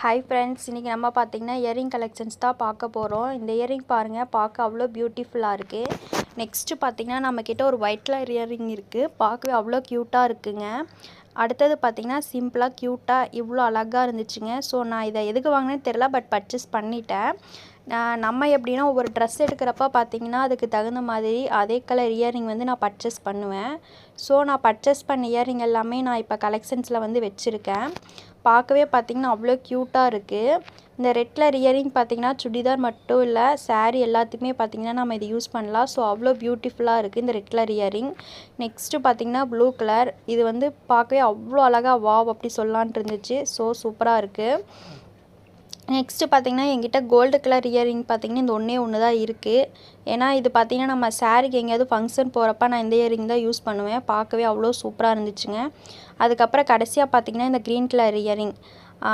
Hi friends, இன்றைக்கி நம்ம பார்த்திங்கன்னா இயரிங் கலெக்ஷன்ஸ் தான் பார்க்க போகிறோம். இந்த இயரிங் பாருங்கள், பார்க்க அவ்வளோ பியூட்டிஃபுல்லாக இருக்குது. நெக்ஸ்ட்டு பார்த்திங்கன்னா நம்மக்கிட்ட ஒரு ஒயிட் கலர் இயரிங் இருக்குது. பார்க்கவே அவ்வளோ க்யூட்டாக இருக்குங்க. அடுத்தது பார்த்திங்கன்னா சிம்பிளாக க்யூட்டாக இவ்வளோ அழகாக இருந்துச்சுங்க. ஸோ நான் இதை எதுக்கு வாங்கினேன்னு தெரில, பட் பர்ச்சேஸ் பண்ணிட்டேன். நம்ம எப்படின்னா ஒவ்வொரு ட்ரெஸ் எடுக்கிறப்ப பார்த்திங்கன்னா அதுக்கு தகுந்த மாதிரி அதே கலர் இயரிங் வந்து நான் பர்ச்சேஸ் பண்ணுவேன். ஸோ நான் பர்ச்சேஸ் பண்ண இயரிங் எல்லாமே நான் இப்போ கலெக்ஷன்ஸில் வந்து வச்சுருக்கேன். பார்க்கவே பார்த்திங்கன்னா அவ்வளோ க்யூட்டாக இருக்குது. இந்த ரெட் கலர் இயரிங் பார்த்திங்கன்னா சுடிதார் மட்டும் இல்லை, சாரீ எல்லாத்துக்குமே பார்த்திங்கன்னா நம்ம இது யூஸ் பண்ணலாம். ஸோ அவ்வளோ பியூட்டிஃபுல்லாக இருக்குது இந்த ரெட் கலர் இயரிங். நெக்ஸ்ட்டு பார்த்திங்கன்னா ப்ளூ கலர், இது வந்து பார்க்கவே அவ்வளோ அழகாக வாவ் அப்படி சொல்லலான்ட்டு இருந்துச்சு. ஸோ சூப்பராக இருக்குது. நெக்ஸ்ட்டு பார்த்திங்கன்னா என்கிட்ட கோல்டு கலர் இயரிங் பார்த்திங்கன்னா இந்த ஒன்று தான் இருக்குது. ஏன்னா இது பார்த்திங்கன்னா நம்ம சாரீக்கு எங்கேயாவது ஃபங்க்ஷன் போகிறப்ப நான் இந்த இயரிங் தான் யூஸ் பண்ணுவேன். பார்க்கவே அவ்வளோ சூப்பராக இருந்துச்சுங்க. அதுக்கப்புறம் கடைசியாக பார்த்திங்கன்னா இந்த க்ரீன் கலர் இயரிங்,